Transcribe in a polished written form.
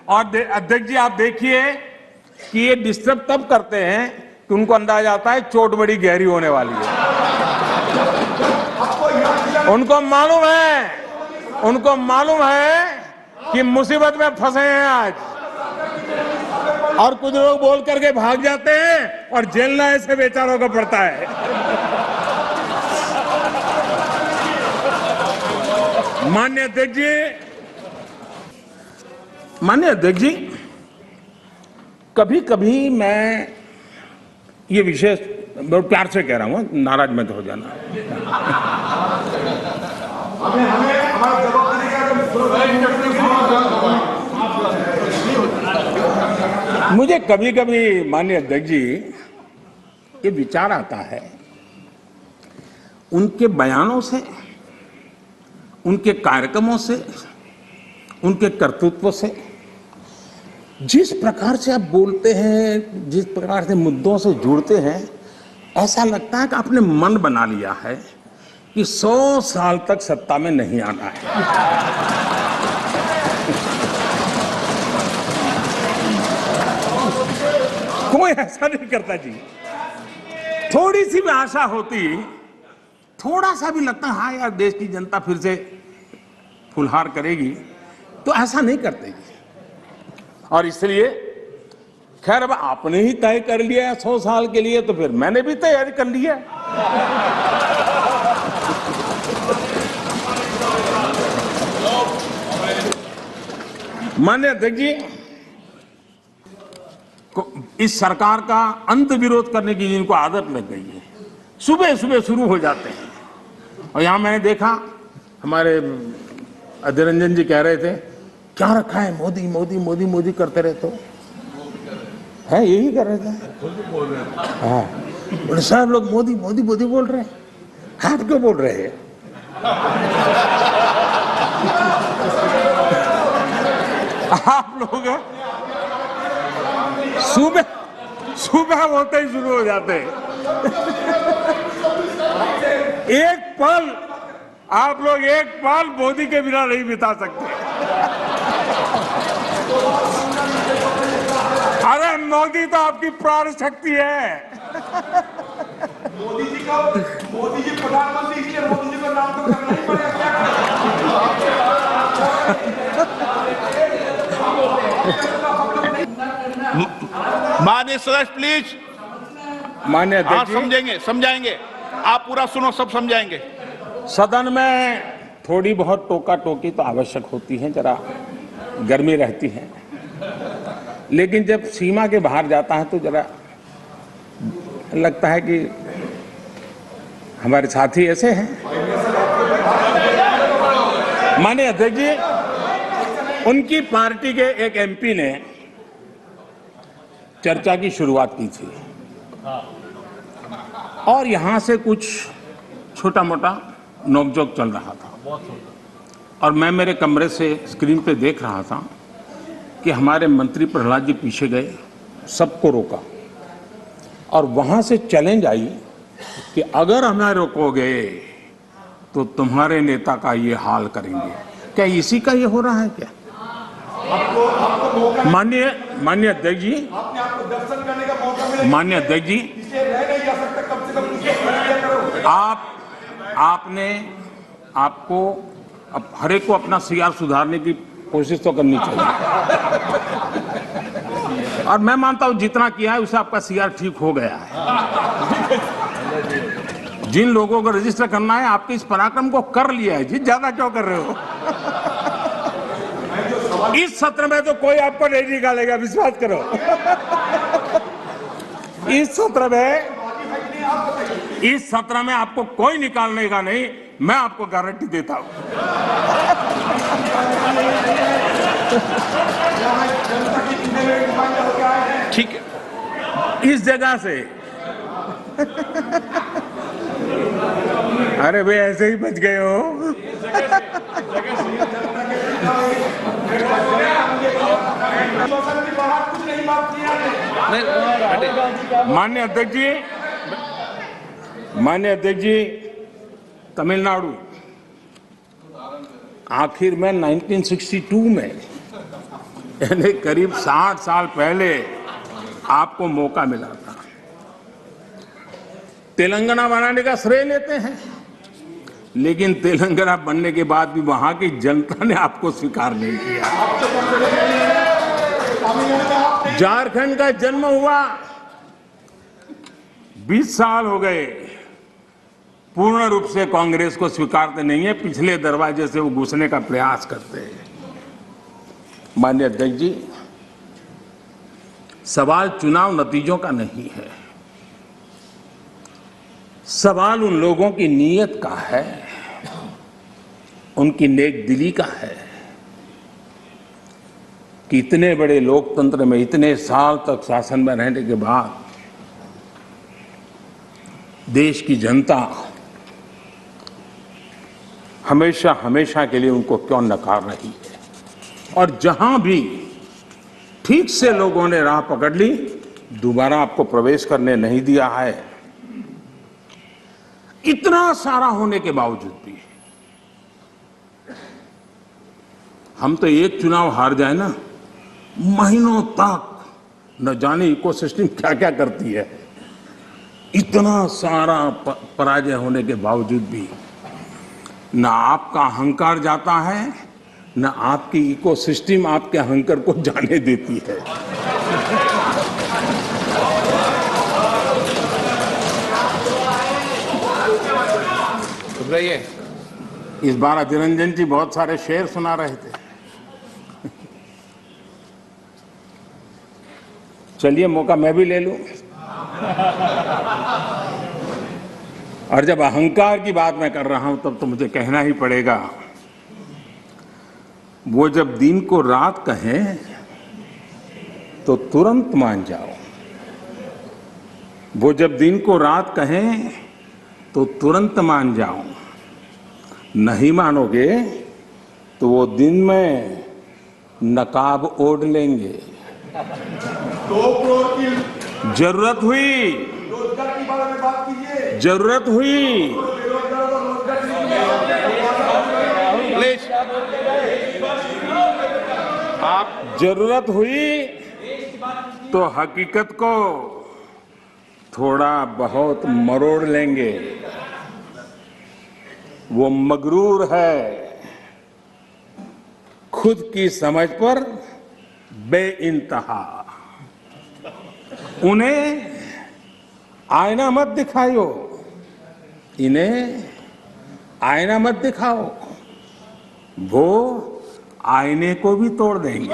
और अध्यक्ष जी आप देखिए कि ये डिस्टर्ब तब करते हैं कि उनको अंदाजा आता है चोट बड़ी गहरी होने वाली है। उनको मालूम है कि मुसीबत में फंसे हैं आज, और कुछ लोग बोल करके भाग जाते हैं और झेलना ऐसे बेचारों को पड़ता है। माननीय अध्यक्ष जी, कभी कभी मैं ये विषय बहुत प्यार से कह रहा हूं, नाराज मत हो जाना। मुझे कभी कभी माननीय अध्यक्ष जी ये विचार आता है, उनके बयानों से, उनके कार्यक्रमों से, उनके कर्तृत्व से, जिस प्रकार से आप बोलते हैं, जिस प्रकार से मुद्दों से जुड़ते हैं, ऐसा लगता है कि आपने मन बना लिया है कि 100 साल तक सत्ता में नहीं आना है। कोई ऐसा नहीं करता जी। थोड़ी सी भी आशा होती, थोड़ा सा भी लगता हाँ यार देश की जनता फिर से फुलहार करेगी, तो ऐसा नहीं करते जी। और इसलिए खैर अब आपने ही तय कर लिया है 100 साल के लिए, तो फिर मैंने भी तैयारी कर ली है। माननीय अध्यक्ष जी, इस सरकार का अंत विरोध करने की जिनको आदत लग गई है, सुबह सुबह शुरू हो जाते हैं। और यहां मैंने देखा हमारे अधीर रंजन जी कह रहे थे क्या रखा है, मोदी मोदी मोदी मोदी करते रहते हो, है यही कर रहे थे। हाँ, बोले साहब लोग मोदी मोदी मोदी बोल रहे हैं, आप क्यों बोल रहे हैं? आप लोग सुबह होते ही शुरू हो जाते हैं। एक पल आप लोग मोदी के बिना नहीं बिता सकते। अरे मोदी तो आपकी प्राण शक्ति है। मोदी जी प्रधानमंत्री, इसलिए मोदी जी का नाम तो करना ही पड़ेगा। माननीय सदस्य प्लीज। माननीय अध्यक्ष, समझाएंगे, आप पूरा सुनो, सब समझाएंगे। सदन में थोड़ी बहुत टोका टोकी तो आवश्यक होती है, जरा गर्मी रहती है, लेकिन जब सीमा के बाहर जाता है तो जरा लगता है कि हमारे साथी ऐसे हैं। माननीय अध्यक्ष जी, उनकी पार्टी के एक एमपी ने चर्चा की शुरुआत की थी और यहां से कुछ छोटा मोटा नोकझोंक चल रहा था, और मैं मेरे कमरे से स्क्रीन पे देख रहा था कि हमारे मंत्री प्रहलाद जी पीछे गए, सबको रोका, और वहां से चैलेंज आई कि अगर हमें रोकोगे तो तुम्हारे नेता का ये हाल करेंगे। क्या इसी का ये हो रहा है क्या? माननीय अध्यक्ष जी, दर्शन करने का मौका मिला। माननीय अध्यक्ष जी, आपको अब हर एक को अपना सीआर सुधारने की कोशिश तो करनी चाहिए, और मैं मानता हूं जितना किया है उससे आपका सीआर ठीक हो गया है। जिन लोगों को रजिस्टर करना है, आपके इस पराक्रम को कर लिया है जी, ज्यादा क्यों कर रहे हो? इस सत्र में तो कोई आपको नहीं निकालेगा, विश्वास करो। इस सत्र में आपको कोई निकालने का नहीं, मैं आपको गारंटी देता हूं। ठीक है, इस जगह से अरे भाई ऐसे ही बच गए हो। माननीय अध्यक्ष जी, तमिलनाडु आखिर में 1962 में यानी करीब 60 साल पहले आपको मौका मिला था। तेलंगाना बनाने का श्रेय लेते हैं, लेकिन तेलंगाना बनने के बाद भी वहां की जनता ने आपको स्वीकार नहीं किया। झारखंड का जन्म हुआ, 20 साल हो गए, पूर्ण रूप से कांग्रेस को स्वीकारते नहीं है, पिछले दरवाजे से वो घुसने का प्रयास करते हैं। माननीय अध्यक्ष जी, सवाल चुनाव नतीजों का नहीं है, सवाल उन लोगों की नीयत का है, उनकी नेक दिली का है कि इतने बड़े लोकतंत्र में इतने साल तक शासन में रहने के बाद देश की जनता हमेशा हमेशा के लिए उनको क्यों नकार रही है। और जहां भी ठीक से लोगों ने राह पकड़ ली, दोबारा आपको प्रवेश करने नहीं दिया है। इतना सारा होने के बावजूद भी हम तो एक चुनाव हार जाए ना, महीनों तक न जाने इकोसिस्टम क्या क्या करती है। इतना सारा पराजय होने के बावजूद भी न आपका अहंकार जाता है, न आपकी इकोसिस्टम आपके अहंकार को जाने देती है। रहिए। इस बार अधीर रंजन जी बहुत सारे शेर सुना रहे थे। चलिए मौका मैं भी ले लूं। और जब अहंकार की बात मैं कर रहा हूं तब तो मुझे कहना ही पड़ेगा, वो जब दिन को रात कहें तो तुरंत मान जाओ, वो जब दिन को रात कहें तो तुरंत मान जाओ, नहीं मानोगे तो वो दिन में नकाब ओढ़ लेंगे। 2 करोड़ की जरूरत हुई, रोजगार के बारे में बात कीजिए। जरूरत हुई, प्लीज आप जरूरत हुई तो हकीकत को थोड़ा बहुत मरोड़ लेंगे। वो मगरूर है, खुद की समझ पर बेइंतहा। उन्हें आईना मत दिखाओ, इन्हें आईना मत दिखाओ, वो आईने को भी तोड़ देंगे।